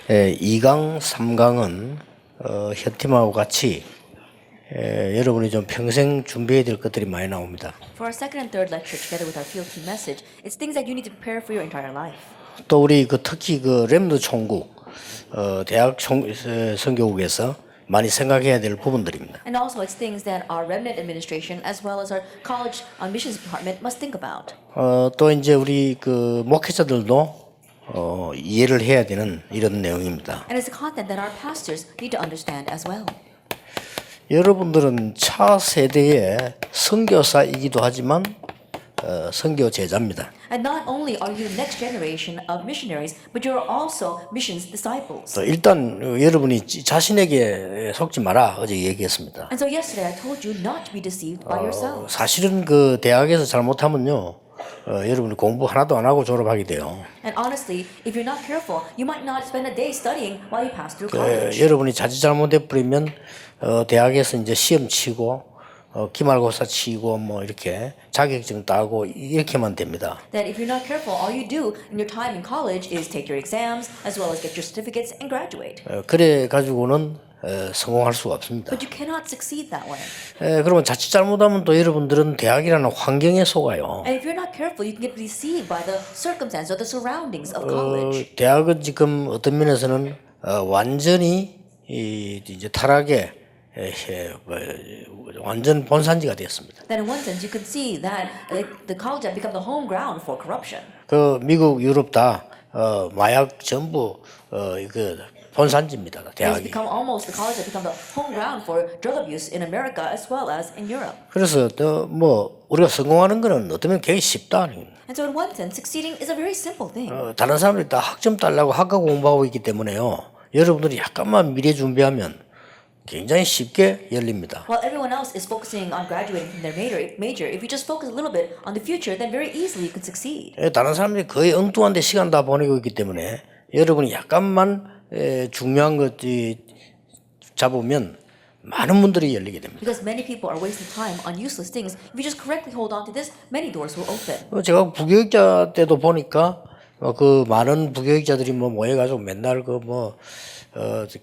2강, 3강은 현 팀하고 같이 여러분이 좀 평생 준비해야 될 것들이 많이 나옵니다. For our second and third lecture, together with our field team message, it's things that you need to prepare for your entire life. 또 우리 특히 렘드 총국 대학 선교국에서 많이 생각해야 될 부분들입니다. And also, it's things that our remnant administration, as well as our college missions department, must think about. 또 이제 우리 목회자들도 이해를 해야 되는 이런 내용입니다. And it's a content that our pastors need to understand as well. 여러분들은 차 세대의 선교사이기도 하지만 선교 제자입니다. And not only are you the next generation of missionaries, but you're also missions disciples. 일단 여러분이 자신에게 속지 마라 어제 얘기했습니다. And so yesterday I told you not to be deceived by yourselves. 사실은 대학에서 잘못하면요. 여러분이 공부 하나도 안 하고 졸업하게 돼요. And honestly, if you're not careful, you might not spend a day studying while you pass through college. 여러분이 자칫 잘못해 버리면 대학에서 이제 시험 치고 기말고사 치고 이렇게 자격증 따고 이렇게만 됩니다. That if you're not careful, all you do in your time in college is take your exams as well as get your certificates and graduate. 그래 가지고는 성공할 수가 없습니다. But you cannot succeed that way. 그러면 자칫 잘못하면 또 여러분들은 대학이라는 환경에 속아요. And if you're not careful, you can get deceived by the circumstance or the surroundings of college. 대학은 지금 어떤 면에서는 완전히 이제 타락의 완전 본산지가 되었습니다. Then in one sense, you could see that the college had become the home ground for corruption. 미국, 유럽 다 마약 전부 본산지입니다. It's 대학이. become almost the college has become the home ground for drug abuse in America as well as in Europe. 그래서 우리가 성공하는 거는 어쩌면 굉장히 쉽다. And so in one sense, succeeding is a very simple thing. 다른 사람들이 다 학점 따려고 학과 공부하고 있기 때문에요. 여러분들이 약간만 미리 준비하면 굉장히 쉽게 열립니다. While everyone else is focusing on graduating from their major, if you just focus a little bit on the future, then very easily you can succeed. 다른 사람들이 거의 엉뚱한 데 시간 다 보내고 있기 때문에 여러분이 약간만 중요한 것 잡으면 많은 문들이 열리게 됩니다. Because many people are wasting time on useless things. If you just correctly hold on to this, many doors will open. 제가 부교육자 때도 보니까 많은 부교육자들이 모여가지고 맨날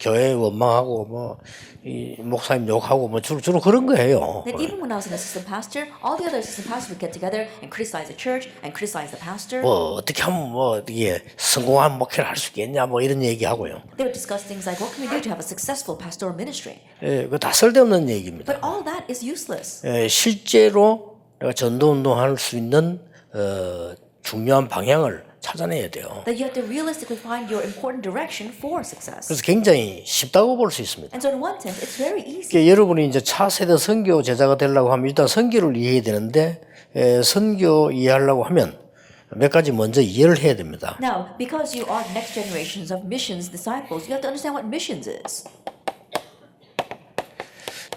교회 원망하고 이 목사님 욕하고 주로 그런 거예요. That even when I was an assistant pastor, all the other assistant pastors would get together and criticize the church and criticize the pastor. 어떻게 하면 이게 성공한 목회를 할 수 있겠냐 이런 얘기하고요. They would discuss things like, what can we do to have a successful pastoral ministry? 그거 다 쓸데없는 얘기입니다. But all that is useless. 실제로 내가 전도 운동할 수 있는 중요한 방향을 찾아내야 돼요. That you have to realistically find your important direction for success. 그래서 굉장히 쉽다고 볼 수 있습니다. And so in one sense, it's very easy. 그러니까 여러분이 이제 차세대 선교 제자가 되려고 하면 일단 선교를 이해해야 되는데 선교 이해하려고 하면 몇 가지 먼저 이해를 해야 됩니다. Now, because you are the next generations of missions disciples, you have to understand what missions is.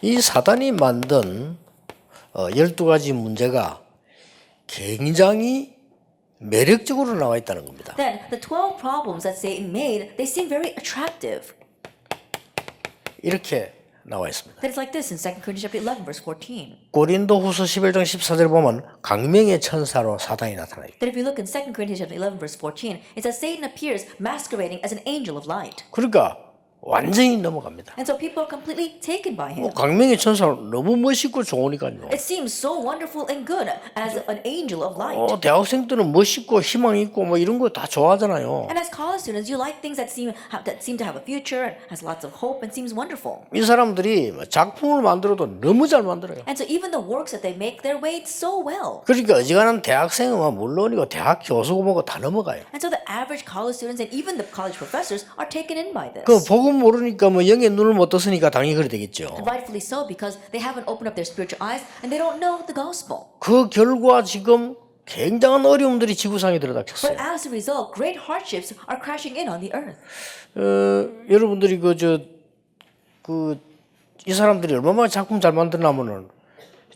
이 사단이 만든 12가지 문제가 굉장히 매력적으로 나와 있다는 겁니다. Then, the 12 problems that Satan made, they seem very attractive. 이렇게 나와 있습니다. That is like this in 2 Corinthians chapter 11, verse 14. 고린도후서 11장 14절 보면 강명의 천사로 사단이 나타나요. That if you look in 2 Corinthians chapter 11, verse 14, it says Satan appears masquerading as an angel of light. 그러니까 완전히 넘어갑니다. And so people are completely taken by him. 강명의 천사 너무 멋있고 좋으니까요. It seems so wonderful and good as an angel of light. 대학생 때는 멋있고 희망 있고 이런 거 다 좋아하잖아요. And as college students, you like things that seem to have a future, and has lots of hope, and seems wonderful. 이 사람들이 작품을 만들어도 너무 잘 만들어요. And so even the works that they make, they're weighed so well. 그러니까 어지간한 대학생은 물론이고 대학 교수고 다 넘어가요. And so the average college students and even the college professors are taken in by this. 복음 모르니까 영의 눈을 못 떴으니까 당연히 그래 되겠죠. And rightfully so, because they haven't opened up their spiritual eyes and they don't know the gospel. 그 결과 지금 굉장한 어려움들이 지구상에 들어닥쳤어요. But as a result, great hardships are crashing in on the earth. 여러분들이 이 사람들이 얼마나 작품 잘 만드냐면은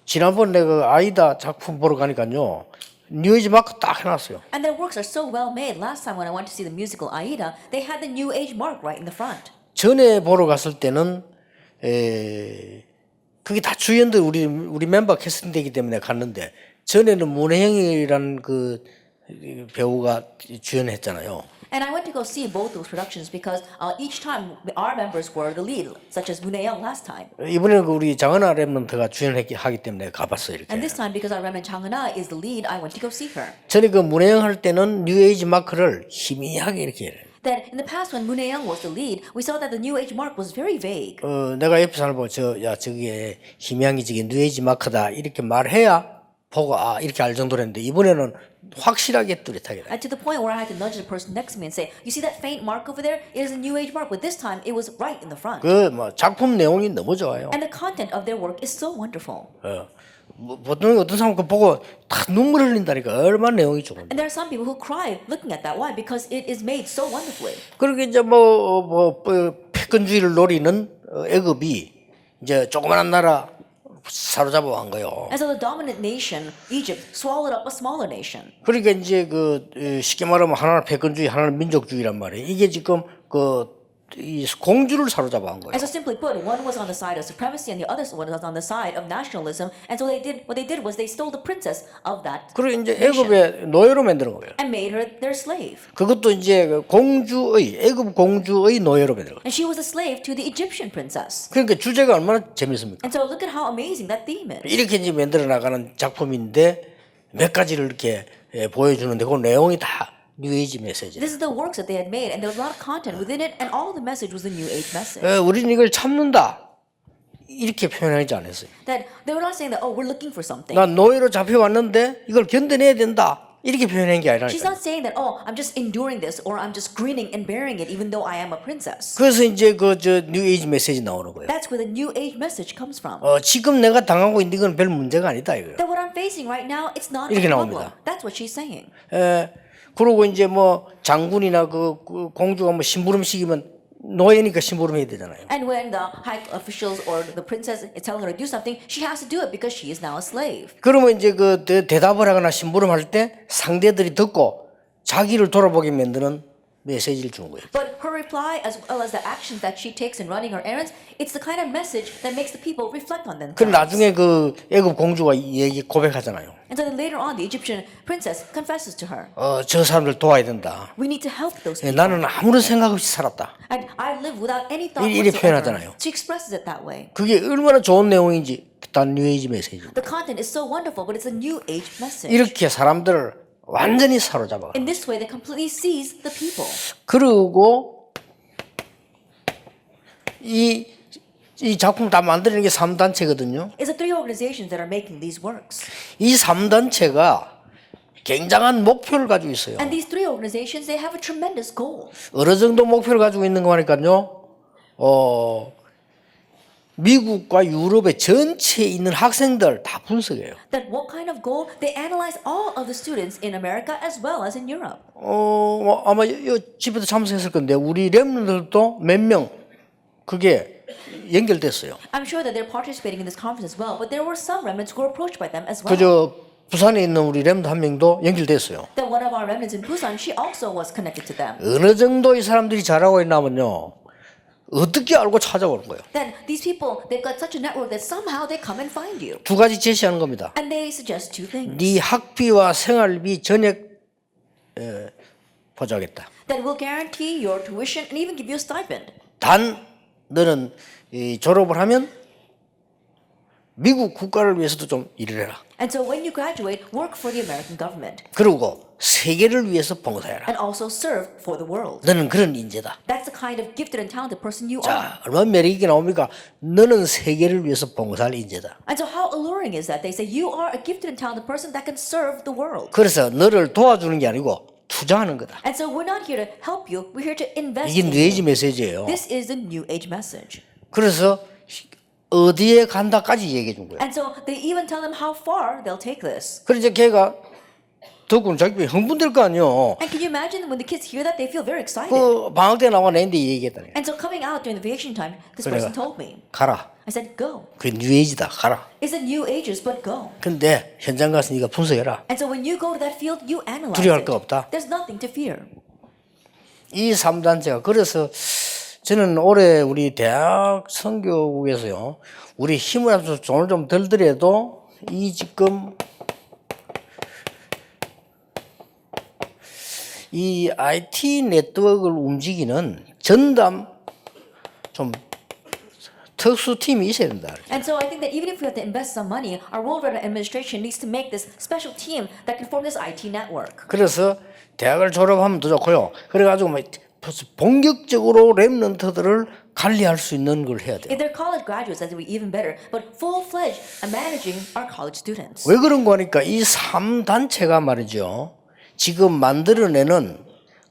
지난번 내가 아이다 작품 보러 가니까요. 뉴에이지 마크 딱 해놨어요. And their works are so well made. Last time when I went to see the musical Aida, they had the New Age mark right in the front. 전에 보러 갔을 때는 그게 다 주연들 우리 멤버 캐스팅되기 때문에 갔는데 전에는 문혜영이라는 배우가 주연했잖아요. And I went to go see both those productions because each time our members were the lead, such as Moon Young last time. 이번에는 그 우리 장은아 랩런트가 하기 때문에 가봤어요 이렇게. And this time, because our Remen Chang Eun is the lead, I went to go see her. 전에 그 문혜영 할 때는 뉴에이지 마크를 희미하게 이렇게 해요. That in the past, when Moon Young was the lead, we saw that the New Age mark was very vague. 내가 옆에서 보고 저게 희미한 게 저게 뉴에이지 마크다 이렇게 말해야 보고 이렇게 알 정도로 했는데 이번에는 확실하게 뚜렷하게. And to the point where I had to nudge the person next to me and say, "You see that faint mark over there? It is a New Age mark, but this time it was right in the front." 그 뭐 작품 내용이 너무 좋아요. And the content of their work is so wonderful. 보통 어떤 사람 그 보고 다 눈물 흘린다니까 얼마나 내용이 좋은데. And there are some people who cry looking at that. Why? Because it is made so wonderfully. 그렇게 이제 패권주의를 노리는 애굽이 이제 조그마한 나라 사로잡아 간 거요. And so the dominant nation, Egypt, swallowed up a smaller nation. 그러니까 이제 쉽게 말하면 하나는 패권주의, 하나는 민족주의란 말이에요. 이게 지금 이 공주를 사로잡아 간 거예요. And so simply put, one was on the side of supremacy and the other one was on the side of nationalism. And so what they did was they stole the princess of that 그리고 이제 nation 애굽의 노예로 만드는 거예요. and made her their slave. 그것도 이제 애굽 공주의 노예로 만드는 거예요. And she was a slave to the Egyptian princess. 그러니까 주제가 얼마나 재밌습니까? And so look at how amazing that theme is. 이렇게 이제 만들어 나가는 작품인데 몇 가지를 이렇게 보여주는데 그 내용이 다 뉴에이지 메시지. This is the works that they had made, and there was a lot of content within it, and all the message was the New Age message. 우리는 이걸 참는다 이렇게 표현하지 않았어요. That they were not saying that, oh, we're looking for something. 난 노예로 잡혀왔는데 이걸 견뎌내야 된다 이렇게 표현한 게 She's 아니라니까. not saying that, oh, I'm just enduring this, or I'm just grinning and bearing it, even though I am a princess. 그래서 이제 저 뉴에이지 메시지 나오는 거예요. That's where the New Age message comes from. 지금 내가 당하고 있는 건 별 문제가 아니다 이거예요. That what I'm facing right now, it's not a 이렇게 problem. 나옵니다. That's what she's saying. 그리고 이제 장군이나 그 공주가 심부름 시키면 노예니까 심부름 해야 되잖아요. And when the high officials or the princess is telling her to do something, she has to do it because she is now a slave. 그러면 이제 대답을 하거나 심부름할 때 상대들이 듣고 자기를 돌아보게 만드는 메시지를 주는 거예요. But her reply, as well as the actions that she takes in running her errands, it's the kind of message that makes the people reflect on 그 themselves. 나중에 애굽 공주가 얘기 고백하잖아요. And so then later on, the Egyptian princess confesses to her, 저 사람들 도와야 된다. we need to help those people. 나는 아무런 생각 없이 살았다. And I live without any thought 이렇게 whatsoever. 표현하잖아요. She expresses it that way. 그게 얼마나 좋은 내용인지 단 뉴에이지 메시지. The content is so wonderful, but it's a new age message. 이렇게 사람들을 완전히 사로잡아. In this way, they completely seize the people. 그리고 이 작품 다 만드는 게 3단체거든요. It's the three organizations that are making these works. 이 3단체가 굉장한 목표를 가지고 있어요. And these three organizations, they have a tremendous goal. 어느 정도 목표를 가지고 있는 거니까요. 미국과 유럽의 전체에 있는 학생들 다 분석해요. That what kind of goal? They analyze all of the students in America as well as in Europe. 아마 집에도 참석했을 건데 우리 랩런들도 몇 명 그게 연결됐어요. I'm sure that they're participating in this conference as well, but there were some remnants who were approached by them as well. 그저 부산에 있는 우리 랩런트 한 명도 연결됐어요. That one of our remnants in Busan, she also was connected to them. 어느 정도 이 사람들이 잘하고 있냐면요. 어떻게 알고 찾아오는 거예요. Then these people, they've got such a network that somehow they come and find you. 두 가지 제시하는 겁니다. And they suggest two things. 네 학비와 생활비 전액 보조하겠다. That will guarantee your tuition and even give you a stipend. 단 너는 졸업을 하면 미국 국가를 위해서도 좀 일을 해라. And so when you graduate, work for the American government. 그리고 세계를 위해서 봉사해라. And also serve for the world. 너는 그런 인재다. That's the kind of gifted and talented person you are. 자, 얼마나 매력있게 나옵니까? 너는 세계를 위해서 봉사할 인재다. And so how alluring is that? They say you are a gifted and talented person that can serve the world. 그래서 너를 도와주는 게 아니고 투자하는 거다. And so we're not here to help you. We're here to invest 이게 in 뉴에이지 you. 메시지예요. This is the New Age message. 그래서 어디에 간다까지 얘기해 준 거예요. And so they even tell them how far they'll take this. 그래서 이제 걔가 더군 자기 흥분될 거 아니에요. And can you imagine when the kids hear that, they feel very excited. 그 방학 때 나와 내는데 얘기했다니. And so coming out during the vacation time, this 그래. person told me. 가라. I said, go. 그 뉴에이지다. 가라. It's a New Ages, but go. 근데 현장 가서 네가 분석해라. And so when you go to that field, you analyze 두려워할 it. 거 없다. There's nothing to fear. 이 3단체가 그래서 저는 올해 우리 대학 선교국에서요. 우리 힘을 합쳐서 돈을 좀 덜 들여도 이 지금 이 IT 네트워크를 움직이는 전담 좀 특수팀이 있어야 된다. And so I think that even if we have to invest some money, our World Wide Web administration needs to make this special team that can form this IT network. 그래서 대학을 졸업하면 더 좋고요. 그래가지고 막 본격적으로 랩런트들을 관리할 수 있는 걸 해야 돼요. If they're college graduates, that would be even better. But full-fledged managing our college students. 왜 그런 거니까 이 3단체가 말이죠. 지금 만들어내는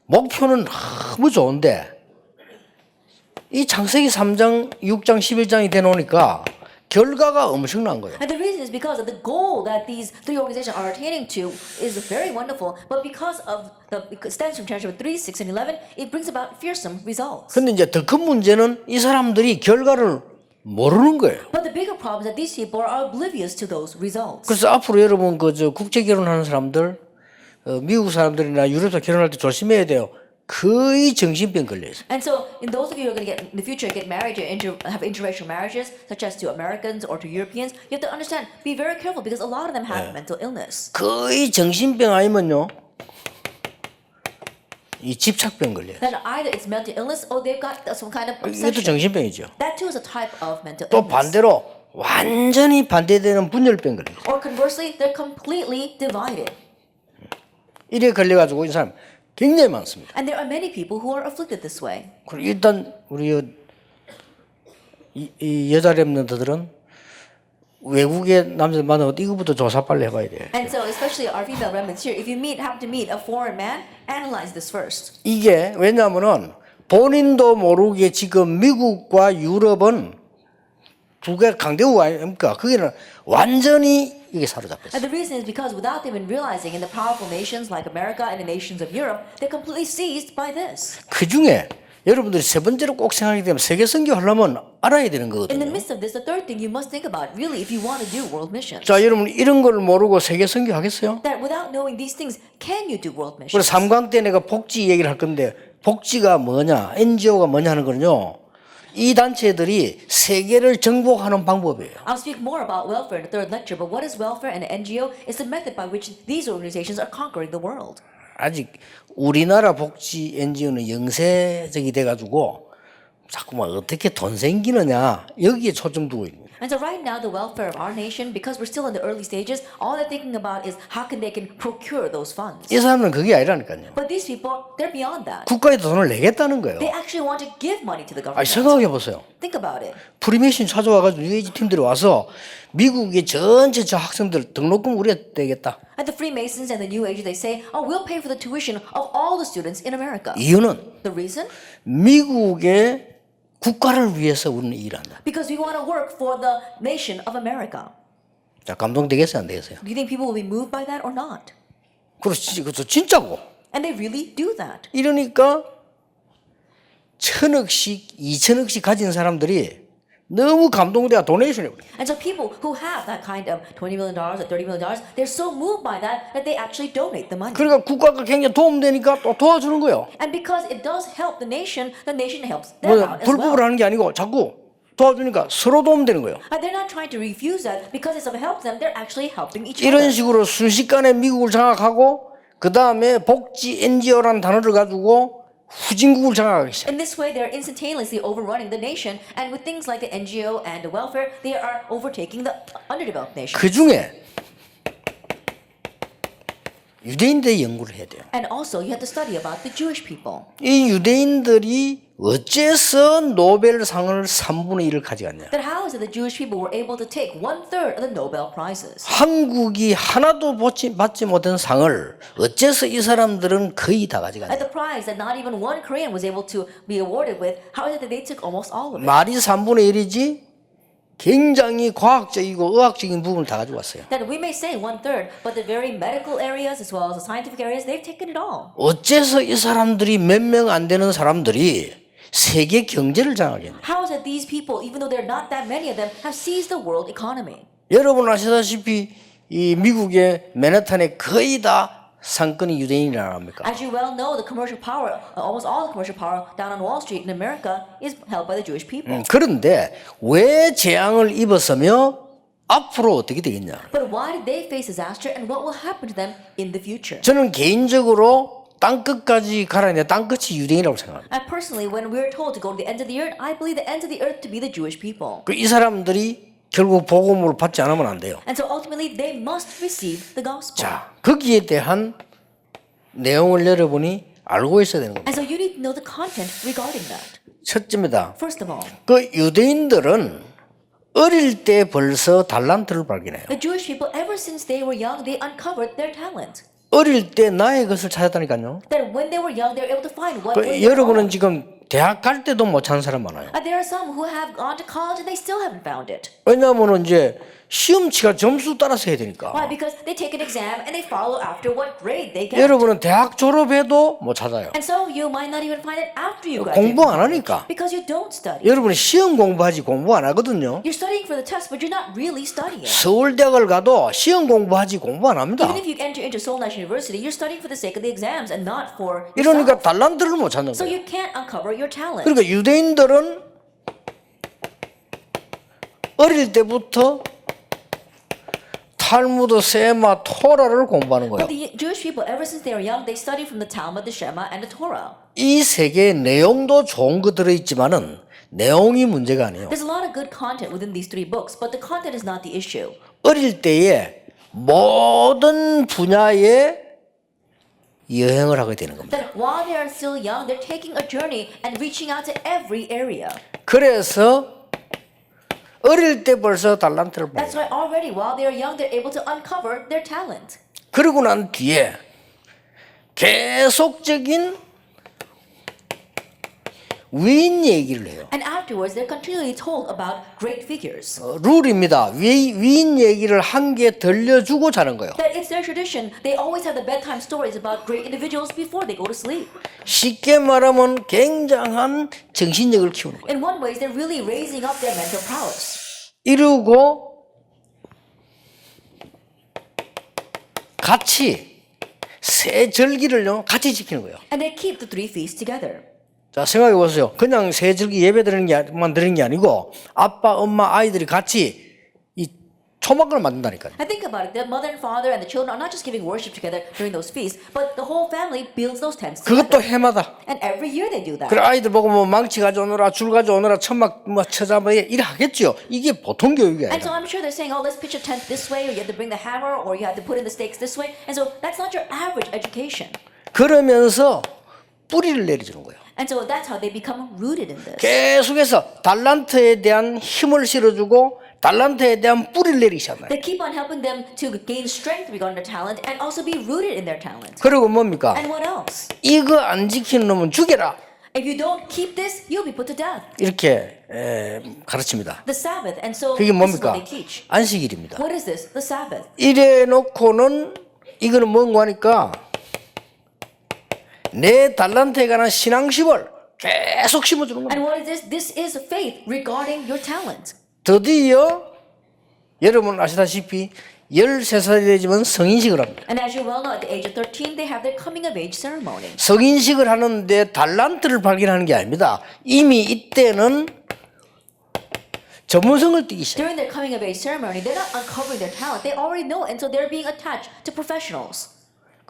목표는 너무 좋은데 이 창세기 3장, 6장, 11장이 되놓으니까 결과가 엄청난 거예요. And the reason is because of the goal that these three organizations are attaining to is very wonderful, but because of the stems from chapter 3, 6, and 11, it brings about fearsome results. 근데 이제 더 큰 문제는 이 사람들이 결과를 모르는 거예요. But the bigger problem is that these people are oblivious to those results. 그래서 앞으로 여러분 그저 국제 결혼하는 사람들, 미국 사람들이나 유럽에서 결혼할 때 조심해야 돼요. 거의 정신병 걸려요. And so, in those of you who are going to get in the future get married or have interracial marriages, such as to Americans or to Europeans, you have to understand, be very careful because a lot of them have mental illness. 거의 정신병 아니면요, 이 집착병 걸려요. That either it's mental illness or they've got some kind of 이것도 obsession. 정신병이죠. That too is a type of mental 또 illness. 반대로 완전히 반대되는 분열병 걸려요. Or conversely, they're completely divided. 이래 걸려가지고 이 사람 굉장히 많습니다. And there are many people who are afflicted this way. 그리고 일단 우리 이 여자 랩런트들은 외국의 남자들 만나고 이거부터 조사 빨리 해봐야 돼. And so, especially our female remnants here, if you happen to meet a foreign man, analyze this first. 이게 왜냐하면은 본인도 모르게 지금 미국과 유럽은 두 개 강대국 아닙니까? 거기는 완전히 이게 사로잡혔어요. And the reason is because without them even realizing, in the powerful nations like America and the nations of Europe, they're completely seized by this. 그 중에 여러분들이 세 번째로 꼭 생각하게 되면 세계 선교 하려면 알아야 되는 In the 거거든요. midst of this, the third thing you must think about, really, if you want to do world missions, 자, 여러분 이런 걸 모르고 세계 선교 하겠어요? that without knowing these things, can you do world 그래서 missions? 3강 때 내가 복지 얘기를 할 건데 복지가 뭐냐, NGO가 뭐냐 하는 거는요. 이 단체들이 세계를 정복하는 방법이에요. I'll speak more about welfare in the third lecture, but what is welfare and an NGO is the method by which these organizations are conquering the world. 아직 우리나라 복지 NGO는 영세적이 돼가지고 자꾸만 어떻게 돈 생기느냐 여기에 초점 두고 있는 거예요. And so right now, the welfare of our nation, because we're still in the early stages, all they're thinking about is how they can procure those funds. 이 사람은 그게 아니라니까요. But these people, they're beyond that. 국가에 돈을 내겠다는 거예요. They actually want to give money to the 아니, government. 생각해 보세요. Think about it. 프리메이션 찾아와가지고 UAG 팀들이 와서 미국의 전체 저 학생들 등록금 우리가 떼겠다. At the Freemasons and the New Age, they say, "Oh, we'll pay for the tuition of all the students in America." 이유는 The reason? 미국의 국가를 위해서 우리는 일한다. Because we want to work for the nation of America. 자, 감동되겠어요, 안 되겠어요? Do you think people will be moved by that or not? 그렇지, 그렇죠, 진짜고. And they really do that. 이러니까 1,000억씩, 2,000억씩 가진 사람들이 너무 감동돼야 도네이션 해버려. And so people who have that kind of $20 million or $30 million, they're so moved by that that they actually donate the money. 그러니까 국가가 굉장히 도움되니까 또 도와주는 거예요. And because it does help the nation helps them 뭐 out as 불법으로 well. 하는 게 아니고 자꾸 도와주니까 서로 도움되는 거예요. And they're not trying to refuse that because it helps them. They're actually helping each 이런 other. 식으로 순식간에 미국을 장악하고 그 다음에 복지 NGO라는 단어를 가지고 후진국을 장악하기 시작. In this way, they're instantaneously overrunning the nation, and with things like the NGO and the welfare, they are overtaking the underdeveloped nations. 그 중에 유대인들의 연구를 해야 돼요. And also, you have to study about the Jewish people. 이 유대인들이 어째서 노벨상을 3분의 1을 가져갔냐? That how is it the Jewish people were able to take 1/3 of the Nobel prizes? 한국이 하나도 받지 못한 상을 어째서 이 사람들은 거의 다 가져갔냐? At the prize that not even one Korean was able to be awarded with, how is it that they took almost all of it? 말이 3분의 1이지 굉장히 과학적이고 의학적인 부분을 다 가지고 왔어요. That we may say 1/3, but the very medical areas as well as the scientific areas, they've taken it all. 어째서 이 사람들이 몇 명 안 되는 사람들이 세계 경제를 장악했냐? How is it these people, even though there are not that many of them, have seized the world economy? 여러분 아시다시피 이 미국의 맨해튼에 거의 다 상권이 유대인이라 합니까? As you well know, the commercial power, almost all the commercial power down on Wall Street in America is held by the Jewish people. 그런데 왜 재앙을 입었으며 앞으로 어떻게 되겠냐? But why did they face disaster and what will happen to them in the future? 저는 개인적으로 땅끝까지 가라는데 땅끝이 유대인이라고 생각합니다. And personally, when we're told to go to the end of the earth, I believe the end of the earth to be the Jewish people. 이 사람들이 결국 복음을 받지 않으면 안 돼요. And so ultimately, they must receive the gospel. 자, 거기에 대한 내용을 여러분이 알고 있어야 되는 겁니다. And so you need to know the content regarding that. 첫째입니다. First of all, 그 유대인들은 어릴 때 벌써 달란트를 발견해요. the Jewish people, ever since they were young, they uncovered their talent. 어릴 때 나의 것을 찾았다니까요. That when they were young, they were able to find what was their 여러분은 own. 지금 대학 갈 때도 못 찾는 사람 많아요. And there are some who have gone to college and they still haven't found it. 왜냐하면 이제 시험치가 점수 따라서 해야 되니까. Why? Because they take an exam and they follow after what grade they get. 여러분은 대학 졸업해도 못 찾아요. And so you might not even find it after you graduate. 공부 안 하니까. Because you don't study. 여러분은 시험 공부하지 공부 안 하거든요. You're studying for the test, but you're not really studying. 서울대학을 가도 시험 공부하지 공부 안 합니다. Even if you enter into Seoul National University, you're studying for the sake of the exams and not for 이러니까 yourself. 달란트를 못 찾는 So 거예요. you can't uncover your talent. 그러니까 유대인들은 어릴 때부터 탈무드, 세마, 토라를 공부하는 거예요. But the Jewish people, ever since they were young, they study from the Talmud, the Shema, and the Torah. 이 세 개의 내용도 좋은 거 들어있지만은 내용이 문제가 아니에요. There's a lot of good content within these three books, but the content is not the issue. 어릴 때에 모든 분야에 여행을 하게 되는 겁니다. That while they are still young, they're taking a journey and reaching out to every area. 그래서 어릴 때 벌써 달란트를 That's 봐요. why already while they are young, they're able to uncover their talent. 그러고 난 뒤에 계속적인 위인 얘기를 해요. And afterwards, they're continually told about great figures. 룰입니다. 위인 얘기를 한 개 들려주고 자는 거예요. That it's their tradition. They always have the bedtime stories about great individuals before they go to sleep. 쉽게 말하면 굉장한 정신력을 키우는 거예요. In one way, they're really raising up their mental prowess. 이러고 같이 세 절기를요 같이 지키는 거예요. And they keep the three feasts together. 자, 생각해 보세요. 그냥 세 절기 예배 드리는 게만 드리는 게 아니고 아빠, 엄마, 아이들이 같이 이 초막을 만든다니까요. I think about it. The mother and father and the children are not just giving worship together during those feasts, but the whole family builds those tents 그것도 together. 해마다. And every year they do that. 그래 아이들 보고 뭐 망치 가져오느라 줄 가져오느라 천막 뭐 쳐자 뭐 이래 하겠죠. 이게 보통 교육이 And so 아니라. I'm sure they're saying, oh, let's pitch a tent this way, or you have to bring the hammer, or you have to put in the stakes this way. And so that's not your average education. 그러면서 뿌리를 내려주는 거예요. And so that's how they become rooted in this. 계속해서 달란트에 대한 힘을 실어주고 달란트에 대한 뿌리를 내리기 시작해요. They keep on helping them to gain strength regarding their talent and also be rooted in their talent. 그리고 뭡니까? And what else? 이거 안 지키는 놈은 죽여라. If you don't keep this, you'll be put to death. 이렇게 가르칩니다. The Sabbath. And so 그게 this is 뭡니까? what they teach. 안식일입니다. What is this? The Sabbath. 이래 놓고는 이거는 뭔가 하니까 내 달란트에 관한 신앙심을 계속 심어주는 겁니다. And what is this? This is faith regarding your talent. 드디어 여러분 아시다시피 13살이 되지만 성인식을 합니다. And as you well know, at the age of 13, they have their coming of age ceremony. 성인식을 하는데 달란트를 발견하는 게 아닙니다. 이미 이때는 전문성을 띠기 시작해요. During their coming of age ceremony, they're not uncovering their talent. They already know it, and so they're being attached to professionals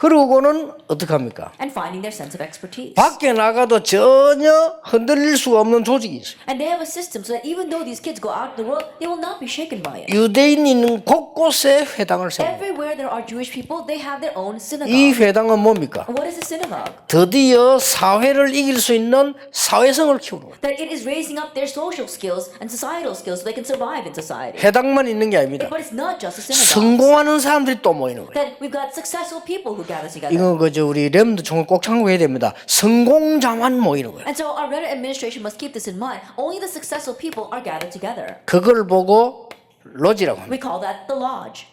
그러고는 어떻게 합니까? and finding their sense of expertise. 밖에 나가도 전혀 흔들릴 수가 없는 조직이 있어요. And they have a system so that even though these kids go out in the world, they will not be shaken by it. 유대인 있는 곳곳에 회당을 세웁니다. Everywhere there are Jewish people, they have their own 이 synagogue. 회당은 뭡니까? And what is a synagogue? 드디어 사회를 이길 수 있는 사회성을 키우는 거예요. That it is raising up their social skills and societal skills so they can survive in society. 회당만 있는 게 아닙니다. But it's not just a synagogue. 성공하는 사람들이 또 모이는 거예요. That we've got successful people who gather together. 이거 그저 우리 렘드 총을 꼭 참고해야 됩니다. 성공자만 모이는 거예요. And so our Reddit administration must keep this in mind. Only the successful people are gathered together. 그걸 보고 로지라고 합니다. We call that the lodge.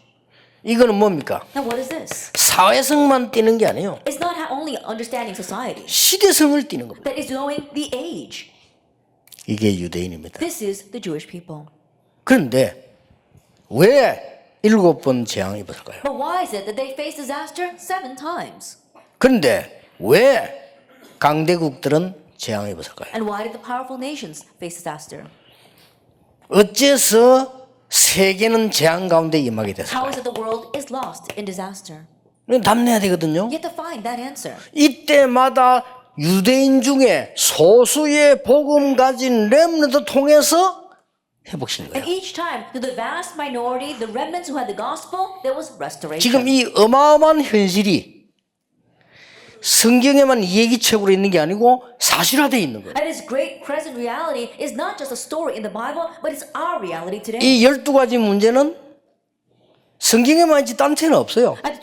이거는 뭡니까? Now what is this? 사회성만 띠는 게 아니에요. It's not only understanding society. 시대성을 띠는 겁니다. That is knowing the age. 이게 유대인입니다. This is the Jewish people. 그런데 왜 7번 재앙을 입었을까요? But why is it that they face disaster 7 times? 그런데 왜 강대국들은 재앙을 입었을까요? And why did the powerful nations face disaster? 어째서 세계는 재앙 가운데 임하게 How 됐을까요? is it the world is lost in disaster? 답내야 되거든요. You have to find that answer. 이때마다 유대인 중에 소수의 복음 가진 렘넌트 통해서 회복시키는 And 거예요. each time, to the vast minority, the remnants who had the gospel, there was restoration. 지금 이 어마어마한 현실이 성경에만 이야기책으로 있는 게 아니고 사실화되어 있는 거예요. And this great present reality is not just a story in the Bible, but it's our reality today. 이 12가지 문제는 성경에만 있지 딴 데는 없어요. And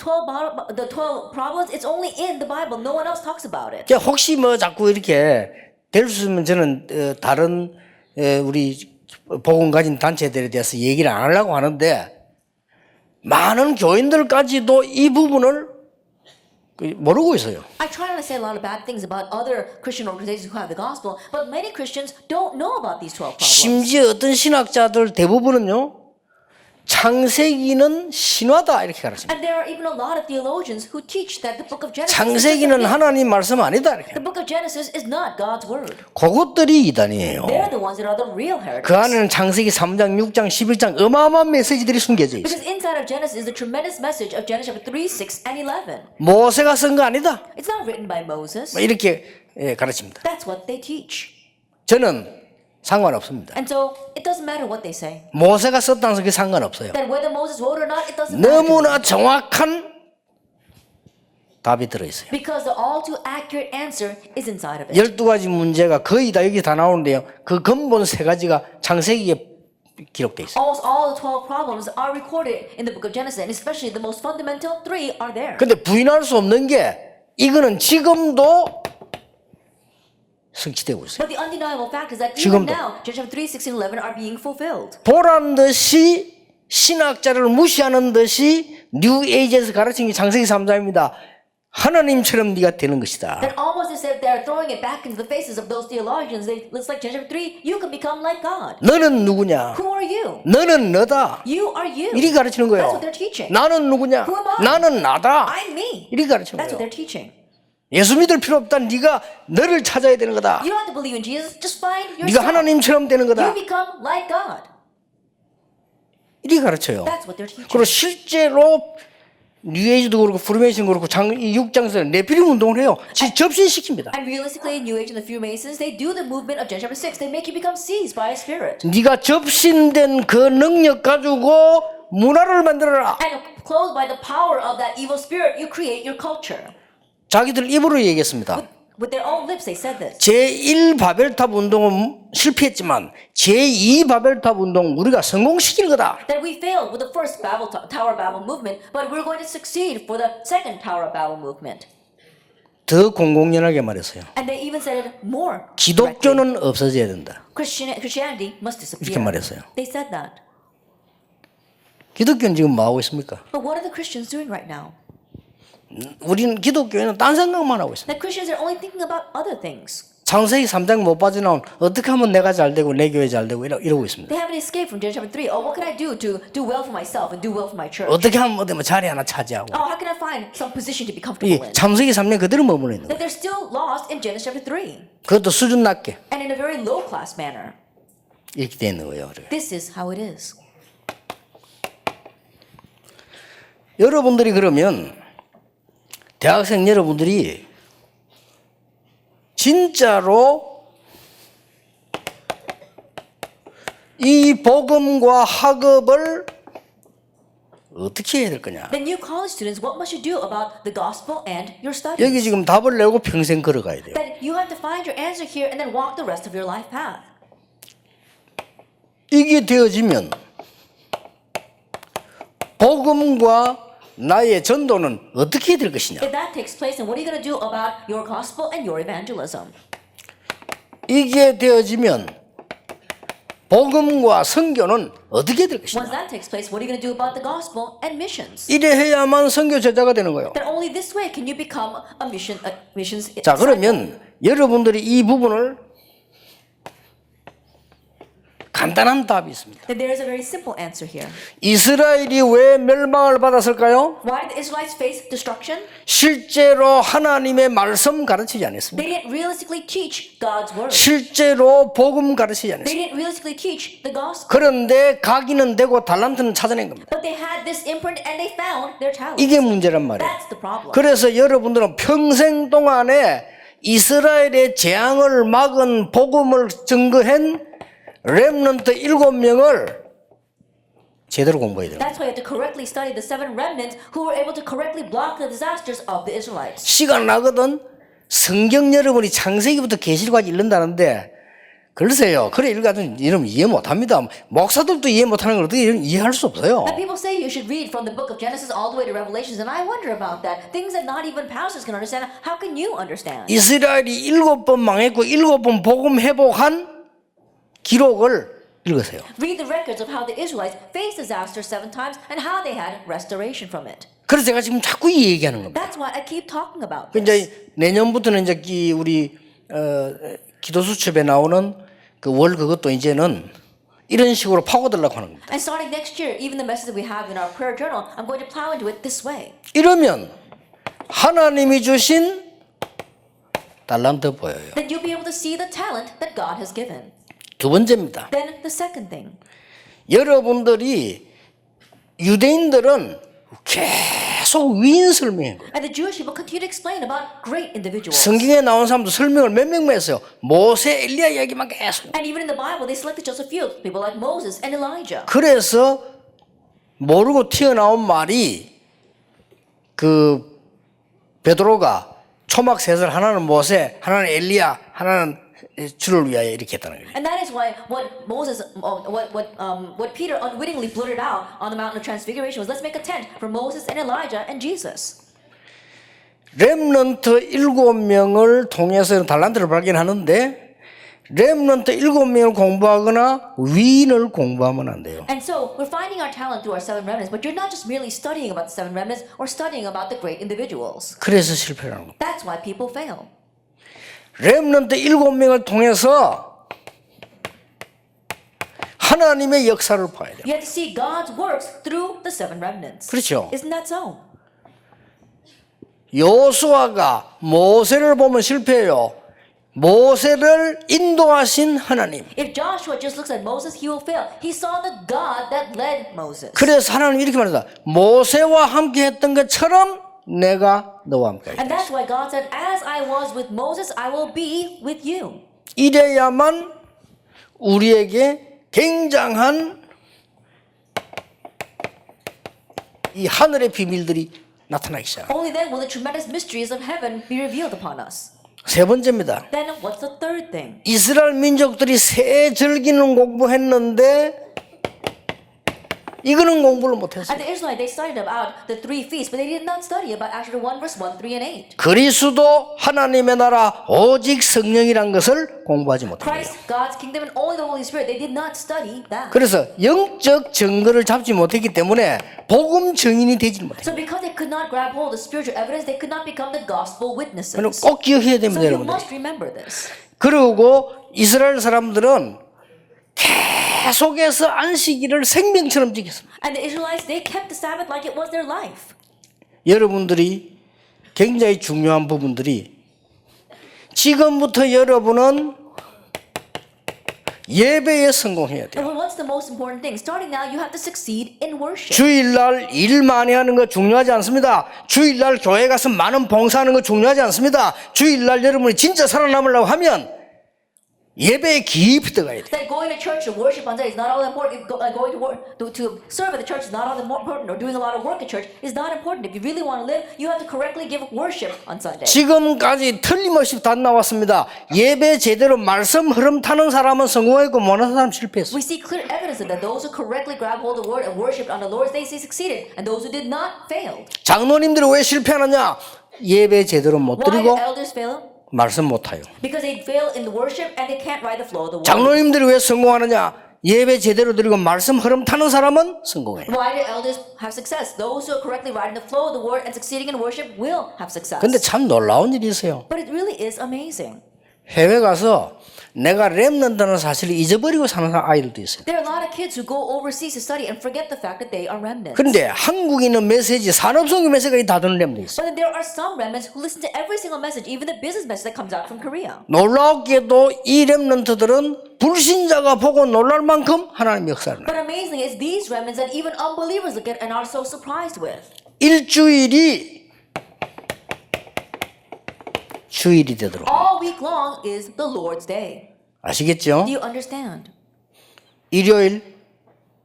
the 12 problems, it's only in the Bible. No one else talks about it. 그러니까 혹시 뭐 자꾸 이렇게 될 수 있으면 저는 다른 우리 복음 가진 단체들에 대해서 얘기를 안 하려고 하는데 많은 교인들까지도 이 부분을 모르고 있어요. I try not to say a lot of bad things about other Christian organizations who have the gospel, but many Christians don't know about these 12 problems. 심지어 어떤 신학자들 대부분은요. 창세기는 신화다 이렇게 가르칩니다. And there are even a lot of theologians who teach that the book of Genesis is just a 창세기는 myth. 하나님 말씀 아니다 이렇게. The book of Genesis is not God's word. 그것들이 이단이에요. They're the ones that are the real heretics. 그 안에는 창세기 3장, 6장, 11장 어마어마한 메시지들이 숨겨져 있어요. Because inside of Genesis is the tremendous message of Genesis chapter 3, 6, and 11. 모세가 쓴 거 아니다. It's not written by Moses. 뭐 이렇게 가르칩니다. That's what they teach. 저는 상관없습니다. And so it doesn't matter what they say. 모세가 썼다는 것은 상관없어요. That whether Moses wrote or not, it doesn't matter. 너무나 정확한 답이 들어있어요. Because the all too accurate answer is inside of it. 12가지 문제가 거의 다 여기 다 나오는데요. 그 근본 세 가지가 창세기에 기록되어 있어요. Almost all the 12 problems are recorded in the book of Genesis, and especially the most fundamental 3 are there. 근데 부인할 수 없는 게 이거는 지금도 성취되고 있어요. But the undeniable fact is that even 지금도. now, Genesis chapter 3, 6, and 11 are being fulfilled. 보란 듯이 신학자를 무시하는 듯이 뉴 에이지에서 가르친 게 창세기 3장입니다. 하나님처럼 네가 되는 것이다. That almost as if they're throwing it back into the faces of those theologians. It's like Genesis chapter 3, you can become like God. 너는 누구냐? Who are you? 너는 너다. You are you. 이리 가르치는 That's 거예요. what they're teaching. 나는 누구냐? Who am I? 나는 나다. I'm me. 이리 가르치는 That's what 거예요. they're teaching. 예수 믿을 필요 없다. 네가 너를 찾아야 되는 거다. You don't have to believe in Jesus. Just find 네가 yourself. 하나님처럼 되는 You 거다. become like God. 이리 가르쳐요. That's what they're teaching. 그리고 실제로 뉴에이지도 그렇고 프리메이션도 그렇고 6장에서 네피림 운동을 해요. 접신시킵니다. And realistically, in New Age and the Freemasons, they do the movement of Genesis chapter 6. They make you become seized by a spirit. 네가 접신된 그 능력 가지고 문화를 만들어라. And clothed by the power of that evil spirit, you create your culture. 자기들 입으로 얘기했습니다. With their own lips, they said this. 제1 바벨탑 운동은 실패했지만 제2 바벨탑 운동 우리가 성공시킬 거다. That we failed with the first Tower of Babel movement, but we're going to succeed for the second Tower of Babel movement. 더 공공연하게 말했어요. And they even said it more. directly. 기독교는 없어져야 된다. Christianity must 이렇게 disappear. 말했어요. They said that. 기독교는 지금 뭐 하고 있습니까? But what are the Christians doing right now? 우리는 기독교에는 딴 생각만 하고 있습니다. The Christians are only thinking about other things. 창세기 3장 못 빠져나온 어떻게 하면 내가 잘 되고 내 교회 잘 되고 이러고 있습니다. They haven't escaped from Genesis chapter 3. Oh, what can I do to do well for myself and do well for my church? 어떻게 하면 어디 뭐 자리 하나 차지하고 Oh, how can I find some position to be 이 comfortable in? 창세기 3년 그대로 머무르 있는 거예요. That they're still lost in Genesis chapter 3. 그것도 수준 낮게 And in a very low class manner. 이렇게 돼 있는 거예요. This is how it is. 여러분들이 그러면 대학생 여러분들이 진짜로 이 복음과 학업을 어떻게 해야 될 거냐? Then you college students, what must you do about the gospel and your studies? 여기 지금 답을 내고 평생 걸어가야 돼요. That you have to find your answer here and then walk the rest of your life path. 이게 되어지면 복음과 나의 전도는 어떻게 해야 될 것이냐? If that takes place, then what are you going to do about your gospel and your evangelism? 이게 되어지면 복음과 선교는 어떻게 해야 될 Once 것이냐? that takes place, what are you going to do about the gospel and missions? 이래 해야만 선교 제자가 되는 거예요. That only this way can you become a missions 자, disciple. 그러면 여러분들이 이 부분을 간단한 답이 있습니다. Then there is a very simple answer here. 이스라엘이 왜 멸망을 받았을까요? Why did the Israelites face destruction? 실제로 하나님의 말씀 가르치지 않았습니다. They didn't realistically teach God's word. 실제로 복음 가르치지 They 않았습니다. didn't realistically teach the gospel. 그런데 각인은 되고 달란트는 찾아낸 겁니다. But they had this imprint and they found their talent. 이게 문제란 말이에요. That's the problem. 그래서 여러분들은 평생 동안에 이스라엘의 재앙을 막은 복음을 증거한 렘넌트 7명을 제대로 공부해야 돼요. That's why you have to correctly study the 7 remnants who were able to correctly block the disasters of the Israelites. 시간 나거든 성경 여러분이 창세기부터 계시록까지 읽는다는데 글쎄요. 그래 읽어도 여러분 이해 못합니다. 목사들도 이해 못하는 걸 어떻게 이해할 수 없어요. Now people say you should read from the book of Genesis all the way to Revelations, and I wonder about that. Things that not even pastors can understand. How can you understand? 이스라엘이 7번 망했고 7번 복음 회복한 기록을 읽으세요. Read the records of how the Israelites faced disaster 7 times and how they had restoration from it. 그래서 제가 지금 자꾸 이 얘기하는 겁니다. That's why I keep talking about 그 this. 이제 내년부터는 이제 우리 기도 수첩에 나오는 그 월 그것도 이제는 이런 식으로 파고들려고 하는 겁니다. And starting next year, even the message that we have in our prayer journal, I'm going to plow into it this way. 이러면 하나님이 주신 달란트 보여요. Then you'll be able to see the talent that God has given. 두 번째입니다. Then the second thing. 여러분들이 유대인들은 계속 위인 설명해요. And the Jewish people continue to explain about great individuals. 성경에 나온 사람도 설명을 몇 명만 했어요. 모세, 엘리야 이야기만 계속. And even in the Bible, they selected just a few people like Moses and Elijah. 그래서 모르고 튀어나온 말이 그 베드로가 초막셋을 하나는 모세, 하나는 엘리야, 하나는 주를 위하여 이렇게 했다는 거예요. And that is why what Moses, what Peter unwittingly blurted out on the mountain of transfiguration was, let's make a tent for Moses and Elijah and Jesus. 렘넌트 7명을 통해서 달란트를 발견하는데 렘넌트 7명을 공부하거나 위인을 공부하면 안 돼요. And so we're finding our talent through our 7 remnants, but you're not just merely studying about the 7 remnants or studying about the great individuals. 그래서 실패하는 겁니다. That's why people fail. 렘넌트 7명을 통해서 하나님의 역사를 봐야 돼요. You have to see God's works through the 7 remnants. 그렇죠. Isn't that so? 여호수아가 모세를 보면 실패해요. 모세를 인도하신 하나님. If Joshua just looks at Moses, he will fail. He saw the God that led Moses. 그래서 하나님 이렇게 말합니다. 모세와 함께 했던 것처럼 내가 너와 함께 하리라. And that's why God said, as I was with Moses, I will be with you. 이래야만 우리에게 굉장한 이 하늘의 비밀들이 나타나기 시작합니다. Only then will the tremendous mysteries of heaven be revealed upon us. 세 번째입니다. Then what's the third thing? 이스라엘 민족들이 새 절기는 공부했는데 이거는 공부를 못했어요. At the Israelites, they studied about the 3 feasts, but they did not study about Acts 1, verse 1, 3, and 8. 그리스도 하나님의 나라 오직 성령이란 것을 공부하지 못한 거예요. Christ, God's kingdom, and only the Holy Spirit, they did not study that. 그래서 영적 증거를 잡지 못했기 때문에 복음 증인이 되지 못해요. So because they could not grab hold of spiritual evidence, they could not become the gospel witnesses. 그럼 꼭 기억해야 So 됩니다, you 여러분들. must remember this. 그리고 이스라엘 사람들은 계속해서 안식일을 생명처럼 지켰습니다. And the Israelites, they kept the Sabbath like it was their life. 여러분들이 굉장히 중요한 부분들이 지금부터 여러분은 예배에 성공해야 돼요. And what's the most important thing? Starting now, you have to succeed in worship. 주일날 일 많이 하는 거 중요하지 않습니다. 주일날 교회 가서 많은 봉사하는 거 중요하지 않습니다. 주일날 여러분이 진짜 살아남으려고 하면 예배에 깊이 들어가야 돼요. That going to church to worship on Sunday is not all that important. Going to work to serve at the church is not all that important, or doing a lot of work at church is not important. If you really want to live, you have to correctly give worship on Sunday. 지금까지 틀림없이 다 나왔습니다. 예배 제대로 말씀 흐름 타는 사람은 성공했고 못하는 사람 실패했어요. We see clear evidence of that. Those who correctly grab hold of the word and worship on the Lord's day, they succeeded, and those who did not failed. 장로님들이 왜 실패하느냐? 예배 제대로 못 Why 드리고 did elders fail? 말씀 못 타요. Because they fail in the worship and they can't ride the flow of the word. 장로님들이 왜 성공하느냐? 예배 제대로 드리고 말씀 흐름 타는 사람은 성공해요. Why do elders have success? Those who are correctly riding the flow of the word and succeeding in worship will have success. 근데 참 놀라운 일이 있어요. But it really is amazing. 해외 가서 내가 렘넌트라는 사실을 잊어버리고 사는 아이들도 있어요. There are a lot of kids who go overseas to study and forget the fact that they are remnants. 그런데 한국에 있는 메시지, 산업성의 메시지까지 다 듣는 렘도 있어요. But then there are some remnants who listen to every single message, even the business message that comes out from Korea. 놀랍게도 이 렘넌트들은 불신자가 보고 놀랄 만큼 하나님의 역사를 해요. But amazingly, it's these remnants that even unbelievers look at and are so surprised with. 일주일이 주일이 되도록 All week long is the Lord's Day. 아시겠죠? Do you understand? 일요일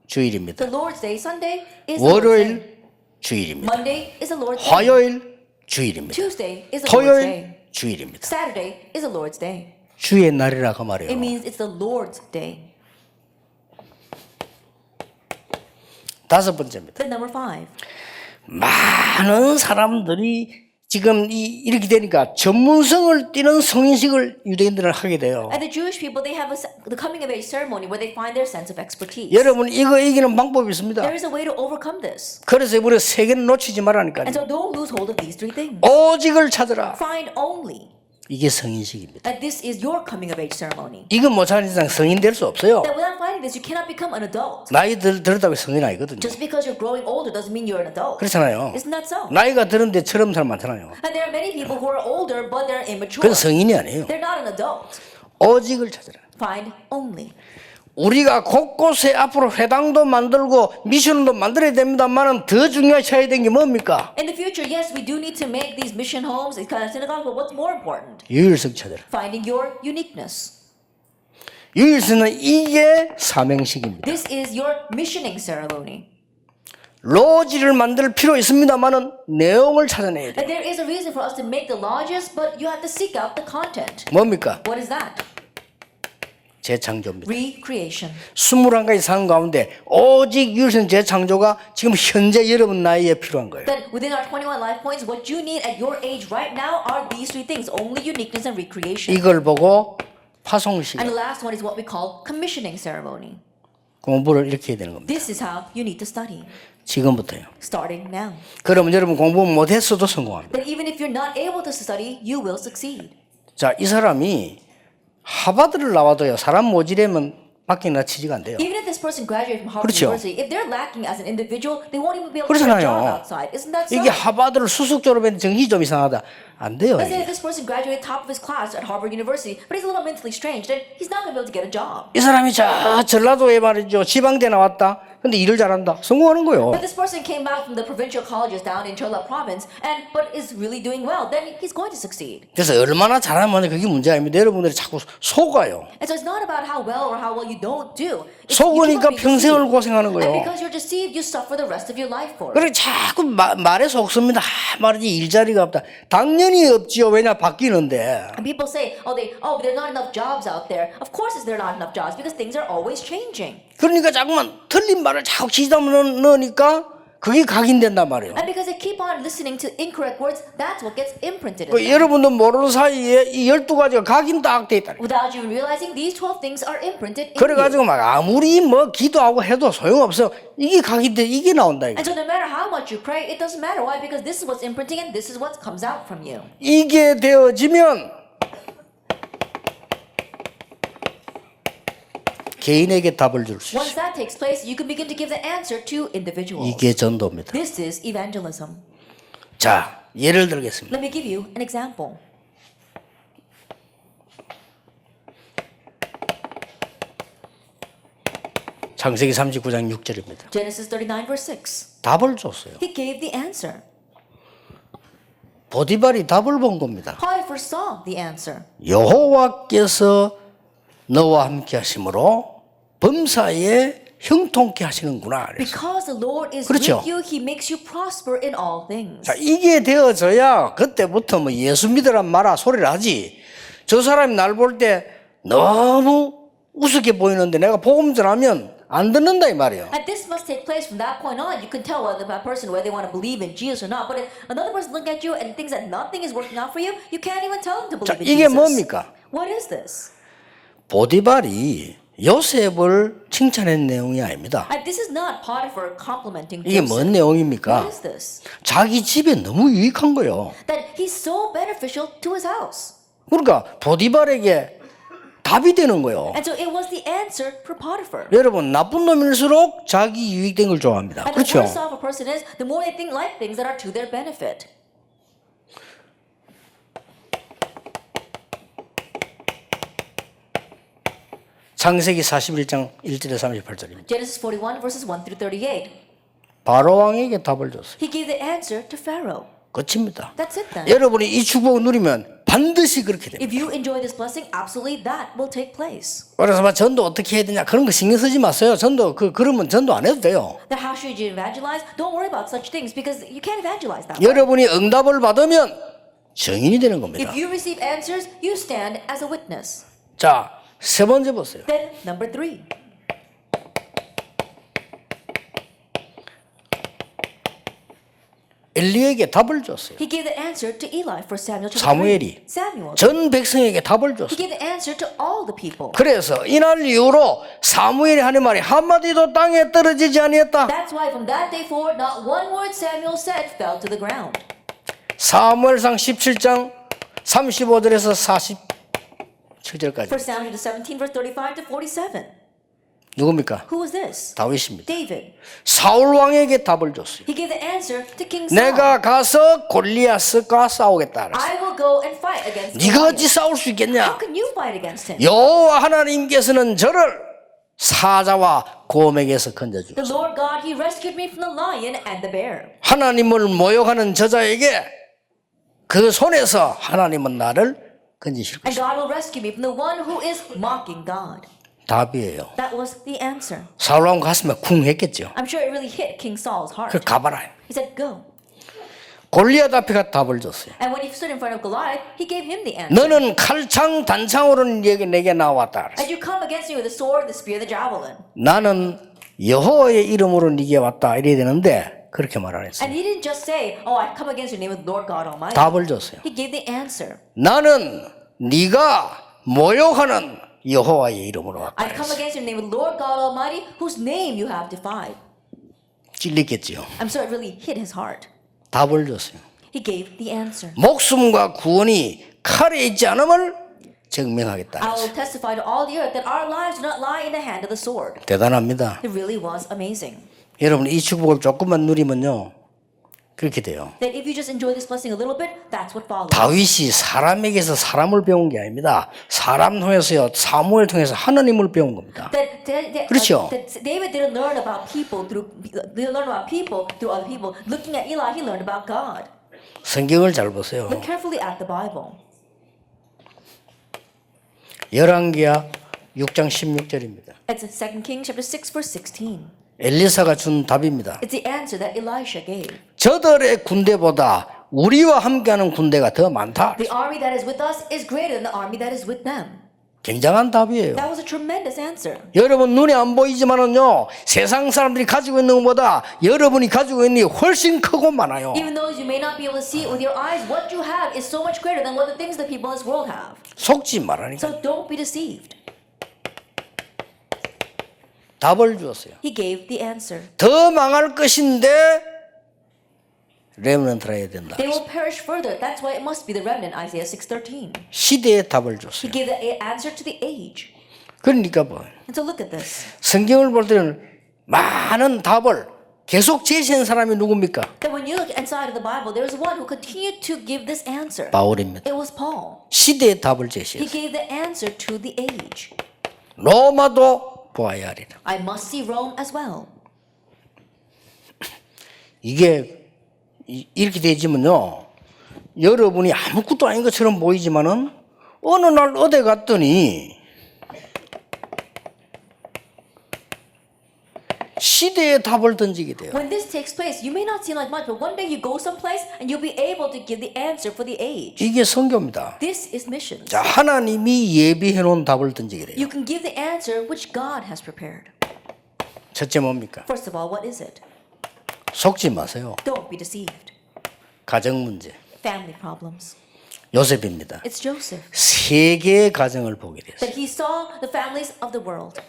주일입니다. The Lord's Day, Sunday is the Lord's Day. 월요일 주일입니다. Monday is the Lord's Day. 화요일 주일입니다. Tuesday is the Lord's Day. 토요일 주일입니다. Saturday is the Lord's Day. 주의 날이라 그 말이에요. It means it's the Lord's Day. 다섯 번째입니다. Then number 5. 많은 사람들이 지금 이렇게 되니까 전문성을 띠는 성인식을 유대인들은 하게 돼요. And the Jewish people, they have the coming of age ceremony where they find their sense of expertise. 여러분 이거 이기는 방법이 있습니다. There is a way to overcome this. 그래서 우리가 세 개는 놓치지 말라니까요. And so don't lose hold of these 3 things. 오직을 찾으라. Find only 이게 성인식입니다. that this is your coming of age ceremony. 이거 못 찾는 이상 성인 될 수 없어요. That without finding this, you cannot become an adult. 나이 들었다고 성인 아니거든요. Just because you're growing older doesn't mean you're an adult. 그렇잖아요. Isn't that so? 나이가 들었는데 처럼 사람 많잖아요. And there are many people who are older, but they're immature. 그건 성인이 아니에요. They're not an adult. 오직을 찾으라. Find only. 우리가 곳곳에 앞으로 회당도 만들고 미션도 만들어야 됩니다만은 더 중요하셔야 되는 게 뭡니까? In the future, yes, we do need to make these mission homes, these kind of synagogues, but what's more important? 유일성 찾으라. Finding your uniqueness. 유일성은 이게 사명식입니다. This is your missioning ceremony. 로지를 만들 필요 있습니다만은 내용을 찾아내야 돼요. And there is a reason for us to make the lodges, but you have to seek out the content. 뭡니까? What is that? 재창조입니다. Recreation. 21가지 상 가운데 오직 유일성 재창조가 지금 현재 여러분 나이에 필요한 거예요. Then within our 21 life points, what you need at your age right now are these 3 things, only uniqueness and recreation. 이걸 보고 파송식 And the last one is what we call commissioning ceremony. 공부를 이렇게 해야 되는 겁니다. This is how you need to study, 지금부터요. starting now. 그러면 여러분 공부 못했어도 성공합니다. Then even if you're not able to study, you will succeed. 자, 이 사람이 하버드를 나와도요. 사람 모지려면 밖에 나치지가 안 돼요. Even if this person graduated from Harvard 그렇죠. University, if they're lacking as an individual, they won't even be able to get a 그렇잖아요. job outside. Isn't that so? 이게 하버드를 수석 졸업했는데 정신이 좀 이상하다. 안 돼요. Let's say 이게. this person graduated top of his class at Harvard University, but he's a little mentally strange, then he's not going to be able to get a job. 이 사람이 저 전라도에 말이죠. 지방대 나왔다. 근데 일을 잘한다. 성공하는 거예요. But this person came back from the provincial colleges down in Chola province, but is really doing well, then he's going to succeed. 그래서 얼마나 잘하면 그게 문제 아닙니다. 여러분들이 자꾸 속아요. And so it's not about how well or how well you don't do. It's 속으니까 you keep on being 평생을 deceived. 고생하는 And 거예요. because you're deceived, you suffer the rest of your life for it. 그래 자꾸 말에 속습니다. 말이지 일자리가 없다. 당연히 없지요. 왜냐 바뀌는데. And people say, there are not enough jobs out there. Of course, there are not enough jobs because things are always changing. 그러니까 자꾸만 틀린 말을 자꾸 지다 넣으니까 그게 각인된단 말이에요. And because they keep on listening to incorrect words, that's what gets imprinted in 그 them. 여러분도 모르는 사이에 이 12가지가 각인 딱 돼 있다. Without you realizing, these 12 things are imprinted in you. 그래가지고 막 아무리 뭐 기도하고 해도 소용없어. 이게 각인돼 이게 나온다 이거. And so no matter how much you pray, it doesn't matter. Why? Because this is what's imprinting and this is what comes out from you. 이게 되어지면 개인에게 답을 줄 수 Once 있어요. that takes place, you can begin to give the answer to individuals. 이게 전도입니다. This is evangelism. 자, 예를 들겠습니다. Let me give you an example. 창세기 39장 6절입니다. Genesis 39 verse 6. 답을 줬어요. He gave the answer. 보디발이 답을 본 겁니다. Potiphar saw the answer. 여호와께서 너와 함께 하심으로 범사에 형통케 하시는구나. 그래서. Because the Lord is 그렇죠. with you, He makes you prosper in all things. 자, 이게 되어져야 그때부터 뭐 예수 믿으란 말아 소리를 하지. 저 사람이 날 볼 때 너무 우습게 보이는데 내가 복음 전하면 안 듣는다 이 말이에요. And this must take place from that point on. You can tell whether that person whether they want to believe in Jesus or not. But if another person looking at you and thinks that nothing is working out for you, you can't even tell them to 자, believe in 이게 Jesus. 뭡니까? What is this? 보디발이 요셉을 칭찬한 내용이 아닙니다. And this is not Potiphar complimenting 이게 Joseph. 뭔 What 내용입니까? is this? 자기 집에 너무 유익한 거예요. That he's so beneficial to his house. 그러니까 보디발에게 답이 되는 거예요. And so it was the answer for Potiphar. 여러분 나쁜 놈일수록 자기 유익된 걸 좋아합니다. And the 그렇죠? worse off a person is, the more they think like things that are to their benefit. 창세기 41장 1절에 38절입니다. Genesis 41 verses 1 through 38. 바로 왕에게 답을 줬어요. He gave the answer to Pharaoh. 끝입니다. That's it then. 여러분이 이 축복을 누리면 반드시 그렇게 됩니다. If you enjoy this blessing, absolutely that will take place. 그래서 막 전도 어떻게 해야 되냐 그런 거 신경 쓰지 마세요. 전도 그러면 전도 안 해도 돼요. Then how should you evangelize? Don't worry about such things because you can't evangelize that way. 여러분이 응답을 받으면 증인이 되는 겁니다. If you receive answers, you stand as a witness. 자, 세 번째 보세요. Then number 3. 엘리에게 답을 줬어요. He gave the answer to Eli for Samuel chapter 사무엘이 3. Samuel. 전 백성에게 답을 He 줬어요. gave the answer to all the people. 그래서 이날 이후로 사무엘이 하는 말이 한마디도 땅에 떨어지지 아니했다. That's why from that day forward, not one word Samuel said fell to the ground. 사무엘상 17장 35절에서 47절까지. 1 Samuel 17 verse 35 to 47. 누굽니까? Who was this? 다윗입니다. David. 사울 왕에게 답을 줬어요. He gave the answer to King Saul. 내가 가서 골리앗과 싸우겠다. I will go and fight against 네가 어찌 Goliath. 싸울 수 How 있겠냐? can you fight against him? 여호와 하나님께서는 저를 사자와 곰에게서 건져주고 The Lord God, He rescued me from the lion and the bear. 하나님을 모욕하는 저자에게 그 손에서 하나님은 나를 건지실 And 것이다. God will rescue me from the one who is mocking God. 답이에요. That was the answer. 사울 왕 가슴에 쿵 했겠죠. I'm sure it really hit King Saul's heart. 그 가봐라. He said, go. 골리앗 앞에 가 답을 줬어요. And when he stood in front of Goliath, he gave him the answer. 너는 칼창 단창으로 내게 나왔다. And you come against me with the sword, the spear, the javelin. 나는 여호와의 이름으로 네게 왔다 이래야 되는데 그렇게 말 안 했어요. And he didn't just say, oh, I come against your name with Lord God Almighty. 답을 줬어요. He gave the answer. 나는 네가 모욕하는 여호와의 이름으로 왔다. I come against your name with Lord God Almighty, whose name you have defied. 찔렸겠지요. I'm sure it really hit his heart. 답을 줬어요. He gave the answer. 목숨과 구원이 칼에 있지 않음을 증명하겠다. I will testify to all the earth that our lives do not lie in the hand of the sword. 대단합니다. It really was amazing. 여러분 이 축복을 조금만 누리면요 그렇게 돼요. That if you just enjoy this blessing a little bit, that's what follows. 다윗이 사람에게서 사람을 배운 게 아닙니다. 사람 통해서요 사무엘 통해서 하나님을 배운 겁니다. 그렇죠. That David didn't learn about people through other people. Looking at Eli, he learned about God. 성경을 잘 보세요. Look carefully at the Bible. 열왕기하 6장 16절입니다. It's 2 Kings chapter 6 verse 16. 엘리사가 준 답입니다. It's the answer that Elisha gave. 저들의 군대보다 우리와 함께하는 군대가 더 많다. The army that is with us is greater than the army that is with them. 굉장한 답이에요. That was a tremendous answer. 여러분 눈에 안 보이지만은요 세상 사람들이 가지고 있는 것보다 여러분이 가지고 있는 게 훨씬 크고 많아요. Even though you may not be able to see it with your eyes, what you have is so much greater than what the things that people in this world have. 속지 말라니까. So don't be deceived. 답을 주었어요. He gave the answer. 더 망할 것인데 레몬트라 해야 된다. They will perish further. That's why it must be the remnant, Isaiah 6:13. 시대에 답을 He 줬어요. gave the answer to the age. 그러니까 뭐 And so look at this. 성경을 볼 때는 많은 답을 계속 제시한 사람이 누굽니까? That when you look inside of the Bible, there is one who continued to give this answer. 바울입니다. It was Paul. 시대의 답을 He 제시했어요. gave the answer to the age. 로마도 보아야 하리라. I must see Rome as well. 이게 이렇게 되지면요 여러분이 아무것도 아닌 것처럼 보이지만은 어느 날 어디 갔더니 시대의 답을 던지게 돼요. When this takes place, you may not seem like much, but one day you go someplace and you'll be able to give the answer for the age. 이게 선교입니다. This is missions. 자, 하나님이 예비해 놓은 답을 던지게 돼요. You can give the answer which God has prepared. 첫째 뭡니까? First of all, what is it? 속지 마세요. Don't be deceived. 가정 문제. Family problems. 요셉입니다. It's Joseph. 세 개의 가정을 보게 됐어요. That he saw the families of the world.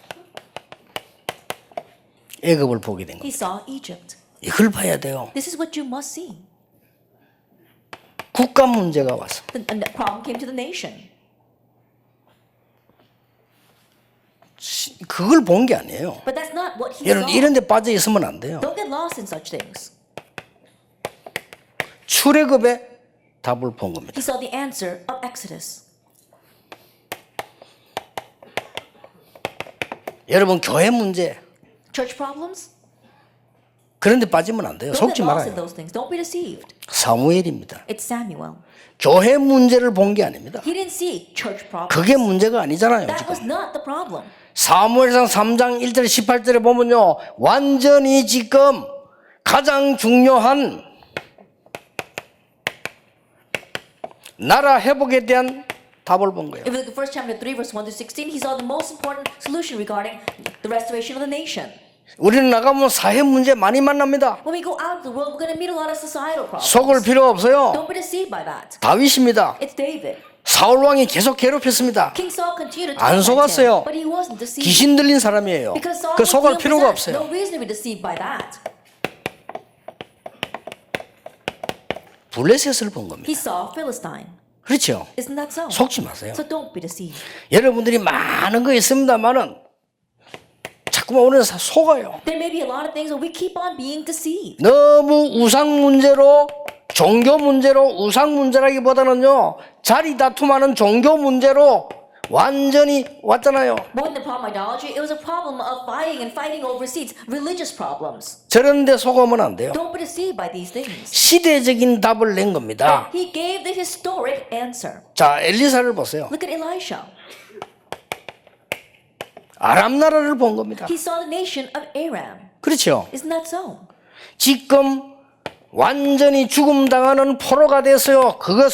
애굽을 보게 된 He 겁니다. saw Egypt. 이걸 봐야 돼요. This is what you must see. 국가 문제가 왔어. The problem came to the nation. 그걸 본 게 아니에요. But that's not what he 여러분 saw. 이런 데 빠져 있으면 안 돼요. Don't get lost in such things. 출애굽의 답을 본 겁니다. He saw the answer of Exodus. 여러분 교회 문제 Church problems? 그런 데 빠지면 안 돼요. Don't 속지 get lost in 말아요. those things. Don't be deceived. 사무엘입니다. It's Samuel. 교회 문제를 본 게 아닙니다. He didn't see church problems. 그게 문제가 아니잖아요. That 지금. was not the problem. 사무엘상 3장 1절 18절에 보면요. 완전히 지금 가장 중요한 나라 회복에 대한 답을 본 거예요. If you look at 1 chapter 3, verse 1 to 16, he saw the most important solution regarding the restoration of the nation. 우리는 나가면 사회 문제 많이 만납니다. When we go out of the world, we're going to meet a lot of societal problems. 속을 필요 없어요. Don't be deceived by that. 다윗입니다. It's David. 사울 왕이 계속 괴롭혔습니다. King Saul continued to 안 torment 속았어요. him, but he wasn't deceived. 귀신 들린 사람이에요. Because Saul 그 was 속을 demon 필요가 possessed. 없어요. No reason to be deceived by that. 블레셋을 본 겁니다. He saw Philistine. 그렇죠. Isn't that so? 속지 마세요. So don't be deceived. 여러분들이 많은 거 있습니다만은 자꾸만 오늘 속아요. There may be a lot of things, but we keep on being deceived. 너무 우상 문제로 종교 문제로 우상 문제라기보다는요 자리 다툼하는 종교 문제로 완전히 왔잖아요. More than the problem of idolatry, it was a problem of fighting over seats, religious problems. 저런데 속으면 안 돼요. Don't be deceived by these things. 시대적인 답을 낸 겁니다. He gave the historic answer. 자 엘리사를 보세요. Look at Elisha. 아람 나라를 본 겁니다. He saw the nation of Aram. 그렇죠. Isn't that so? 지금 완전히 죽음 당하는 포로가 됐어요. 그거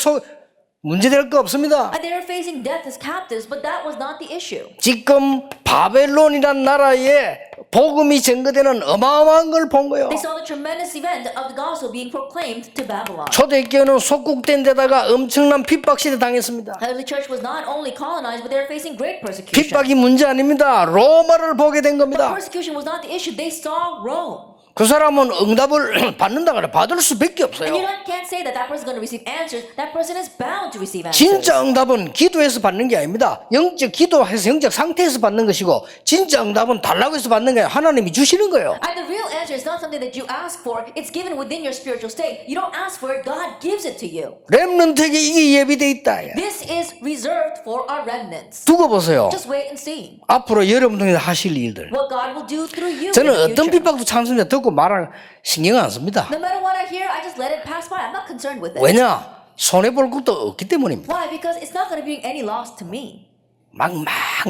문제될 거 없습니다. And they were facing death as captives, but that was not the issue. 지금 바벨론이란 나라에 복음이 증거되는 어마어마한 걸 본 거예요. They saw the tremendous event of the gospel being proclaimed to Babylon. 초대교회는 속국된 데다가 엄청난 핍박 시대 당했습니다. The church was not only colonized, but they were facing great persecution. 핍박이 문제 아닙니다. 로마를 보게 된 But 겁니다. persecution was not the issue. They saw Rome. 그 사람은 응답을 받는다 그래 받을 수밖에 And you 없어요. can't say that that person is going to receive answers. That person is bound to receive answers. 진짜 응답은 기도해서 받는 게 아닙니다. 영적 기도해서 영적 상태에서 받는 것이고 진짜 응답은 달라고 해서 받는 게 아니라 하나님이 주시는 거예요. And the real answer is not something that you ask for. It's given within your spiritual state. You don't ask for it. God gives it to you. 렘넌트에게 이게 예비돼 있다. This is reserved for our remnants. 두고 보세요. Just wait and see 앞으로 여러분 통해서 하실 일들. what God will do through you. 저는 in the 어떤 future. 핍박도 참습니다. 듣고 말을 신경 안 씁니다. No matter what I hear, I just let it pass by. I'm not concerned with it. 왜냐? 손해볼 것도 없기 때문입니다. Why? Because it's not going to bring any loss to me. 막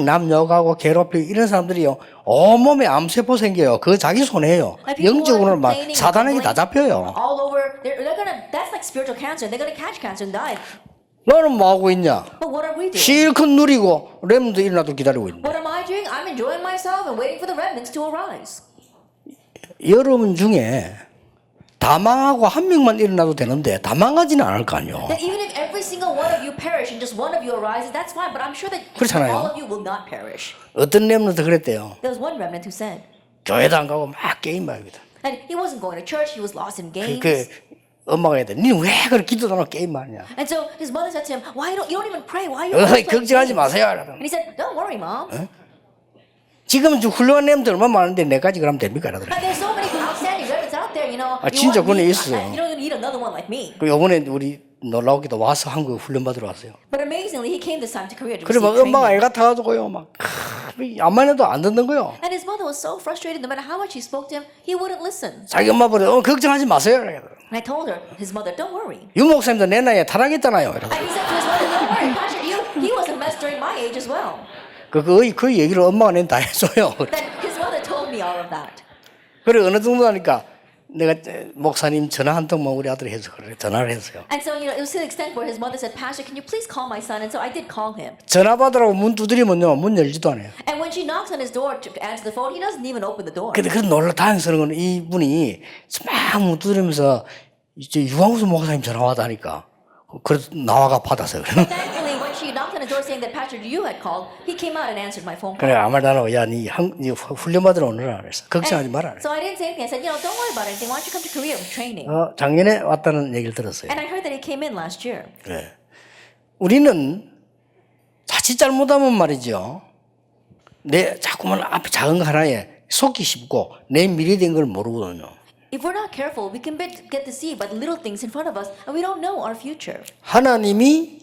남 욕하고 괴롭히고 이런 사람들이요 온몸에 암세포 생겨요. 그거 자기 손해예요. Like people who are 영적으로는 막 complaining and 사단에게 다 grumbling 잡혀요. all over. They're gonna. That's like spiritual cancer. They're gonna catch cancer and die. 너는 뭐 하고 있냐? But what are we doing? 실컷 누리고 렘도 일어나도 기다리고 있는. What am I doing? I'm enjoying myself and waiting for the remnants to arise. 여러분 중에 다 망하고 한 명만 일어나도 되는데 다 망하지는 않을 거 아니요. That even if every single one of you perish and just one of you arises, that's fine. But I'm sure that 그렇잖아요. all of you will not perish. 어떤 렘도 그랬대요. There was one remnant who said, 교회도 안 가고 막 게임만 하거든. and he wasn't going to church. He was lost in games. 그 엄마가 해야 돼. 니는 왜 그렇게 기도도 안 하고 게임만 하냐? And so his mother said to him, "Why you don't even pray? Why are you?" 어이 always playing 걱정하지 games?" 마세요. And he said, "Don't worry, mom. 지금 훌륭한 렘들 얼마나 많은데 내까지 그러면 됩니까? But there's so many outstanding remnants out there. You know, 아, 진짜 you want 그건 me? 있어요. You don't need another one like me." 그 요번에 우리 놀라우기도 와서 한국에 훈련 받으러 왔어요. But amazingly, he came this time to Korea to 그래 막 receive 엄마가 애 training. 같아가지고요 막 안만 해도 안 듣는 거요. And his mother was so frustrated. No matter how much he spoke to him, he wouldn't listen. 자기 엄마 보래 걱정하지 마세요. 그래. And I told her, his mother, "Don't worry." 유 목사님도 내 나이에 타락했잖아요. 그래. And he said to his mother, "Don't worry, Pastor, he was a mess during my age as well." 그 얘기를 엄마가 내는 다 해줘요. Then his mother told me all of that. 그래 어느 정도 하니까 내가 목사님 전화 한 통만 우리 아들이 해서 그래 전화를 했어요. And so, it was to the extent where his mother said, "Pastor, can you please call my son?" And so I did call him. 전화 받으라고 문 두드리면요 문 열지도 않아요. And when she knocks on his door to answer the phone, he doesn't even open the door. 근데 그런 놀라 다행스러운 건 이분이 막 문 두드리면서 이제 유광수 목사님 전화 왔다니까 그래서 나와가 받았어요. Thankfully, when actually knocked on his door saying that Pastor Yu had called, he came out and answered my phone call. 그래 아무 말도 안 하고 야니 훈련 받으러 오느라 그랬어. 걱정하지 마라. So I didn't say anything. I said, don't worry about anything. Why don't you come to Korea with training? 작년에 왔다는 얘기를 들었어요. And I heard that he came in last year. 네. 우리는 자칫 잘못하면 말이죠. 내 자꾸만 앞에 작은 거 하나에 속기 쉽고 내 미래 된 걸 모르거든요. If we're not careful, we can get deceived by the little things in front of us, and we don't know our future. 하나님이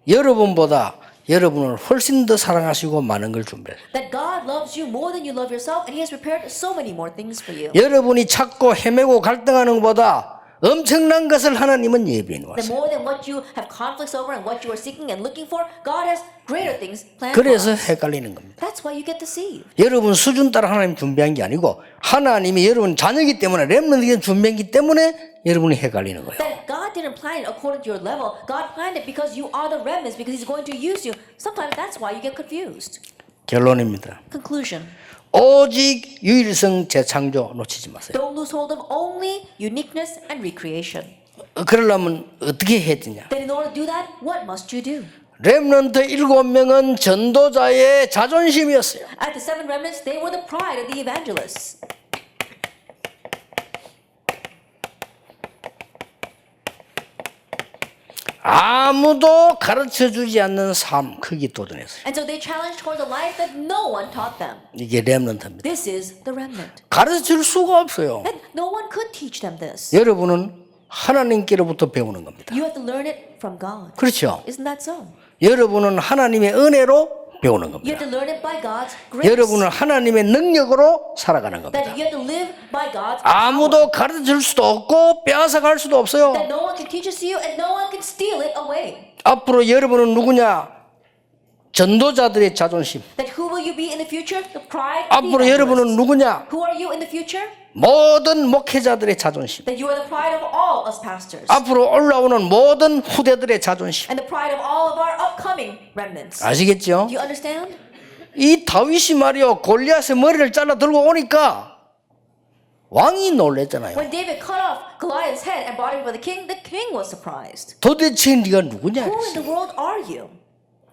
여러분보다 여러분을 훨씬 더 사랑하시고 많은 걸 준비해요. That God loves you more than you love yourself, and He has prepared so many more things for you. 여러분이 찾고 헤매고 갈등하는 것보다 엄청난 것을 하나님은 예비해 That 놓았어요. more than what you have conflicts over and what you are seeking and looking for, God has greater things planned for 그래서 us. 헷갈리는 겁니다. That's why you get deceived. 여러분 수준 따라 하나님 준비한 게 아니고 하나님이 여러분 자녀이기 때문에 렘넌트에게 준비했기 때문에 여러분이 헷갈리는 거예요. That God didn't plan it according to your level. God planned it because you are the remnants, because He's going to use you. Sometimes that's why you get confused. 결론입니다. Conclusion. 오직 유일성 재창조 놓치지 마세요. Don't lose hold of only uniqueness and recreation. 그러려면 어떻게 해야 되냐? Then in order to do that, what must you do? 렘넌트 7명은 전도자의 자존심이었어요. At the seven remnants, they were the pride of the evangelists. 아무도 가르쳐주지 않는 삶 크기 도전했어요. And so they challenged towards a life that no one taught them. 이게 렘넌트입니다. This is the remnant. 가르칠 수가 없어요. And no one could teach them this. 여러분은 하나님께로부터 배우는 겁니다. You have to learn it from God. 그렇죠? Isn't that so? 여러분은 하나님의 은혜로 배우는 You 겁니다. have to learn it by God's grace. 여러분은 하나님의 능력으로 살아가는 겁니다. That you have to live by God's power. 아무도 가르칠 수도 없고 빼앗아 갈 수도 없어요. That no one can teach it to you and no one can steal it away. 앞으로 여러분은 누구냐? 전도자들의 자존심. That who will you be in the future? The pride of the 앞으로 여러분은 evangelists. 누구냐? Who are you in the future? 모든 목회자들의 자존심. That you are the pride of all us pastors. 앞으로 올라오는 모든 후대들의 자존심. And the pride of all of our upcoming remnants. 아시겠죠? Do you understand? 이 다윗이 말이요 골리앗의 머리를 잘라 들고 오니까 왕이 놀랬잖아요. When David cut off Goliath's head and brought it before the king was surprised. 도대체 네가 누구냐? Who in the world are you?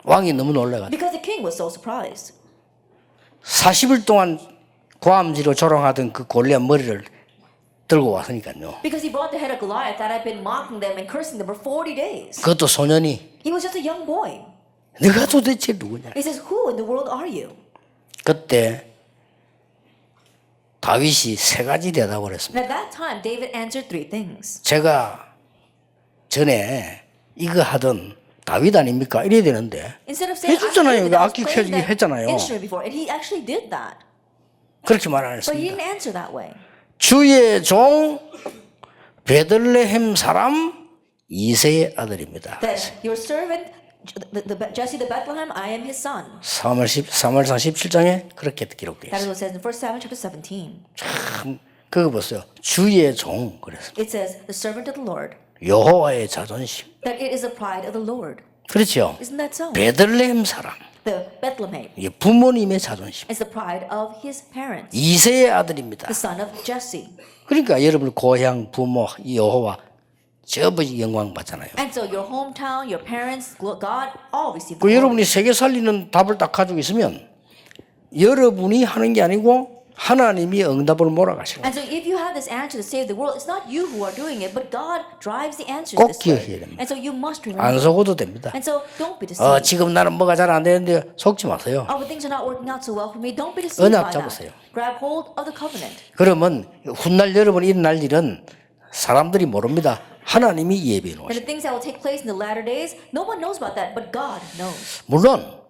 왕이 너무 놀라가지고 Because the king was so surprised. 40일 동안 고함지로 조롱하던 그 골리앗 머리를 들고 왔으니까요. Because he brought the head of Goliath that had been mocking them and cursing them for 40 days. 그것도 소년이 He was just a young boy. 네가 도대체 누구냐? He says, who in the world are you? 그때 다윗이 세 가지 대답을 했습니다. And at that time, David answered three things. 제가 전에 이거 하던 다윗 아닙니까? 이래야 되는데 Instead of saying, 해줬잖아요. I was 악기 playing 켜주기 that 했잖아요. instrument before, and he actually did that. 그렇게 말 안 But he 했습니다. didn't answer that way. 주의 종 베들레헴 사람 이세의 아들입니다. That your servant, Jesse the Bethlehem, I am his son. 사무엘상 17장에 그렇게 기록되어 That is 있어요. what it says in 1 Samuel chapter 17. 참 그거 보세요. 주의 종 그래서 It says, the servant of the Lord. 여호와의 자존심. That it is the pride of the Lord. 그렇죠. Isn't that so? 베들레헴 사람. The Bethlehem 이게 부모님의 자존심. is the pride of his parents. 이세의 아들입니다. The son of Jesse. 그러니까 여러분 고향 부모 여호와 저버지 영광 받잖아요. And so your hometown, your parents, God, all receive the 그 glory. 여러분이 세계 살리는 답을 딱 가지고 있으면 여러분이 하는 게 아니고 하나님이 응답을 몰아가시는 And so if you have this answer to save the world, it's not you who are doing it, but God drives the answers 꼭 this 기억해야 way. 됩니다. And so you must remember. 안 속어도 됩니다. And so don't be deceived. 지금 나는 뭐가 잘 안 되는데 속지 마세요. Oh, but things are not working out so well for me. Don't be deceived 언약 by 잡으세요. that. Grab hold of the covenant. 그러면 훗날 여러분 일어날 일은 사람들이 모릅니다. 하나님이 예비해 And 놓으셔. the things that will take place in the latter days, no one knows about that, but God knows. 물론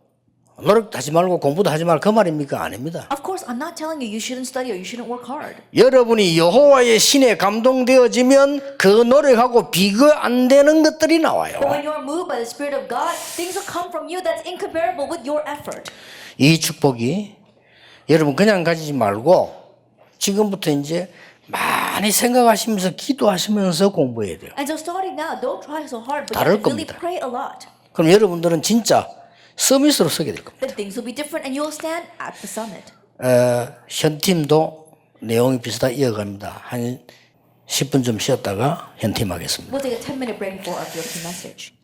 노력하지 말고 공부도 하지 말 그 말입니까? 아닙니다. Of course, I'm not telling you you shouldn't study or you shouldn't work hard. 여러분이 여호와의 신에 감동되어지면 그 노력하고 비교 안 되는 것들이 나와요. But when you're moved by the Spirit of God, things will come from you that's incomparable with your effort. 이 축복이 여러분 그냥 가지지 말고 지금부터 이제 많이 생각하시면서 기도하시면서 공부해야 돼요. And so starting now, don't try so hard, but 다를 you have to really 겁니다. pray a lot. 그럼 여러분들은 진짜 서밋으로 서게 될 겁니다. Then things will be different and you'll stand at the summit. 현팀도 내용이 비슷하게 이어갑니다. 한 10분 좀 쉬었다가 현팀 하겠습니다. We'll take a 10-minute break before our 15 message.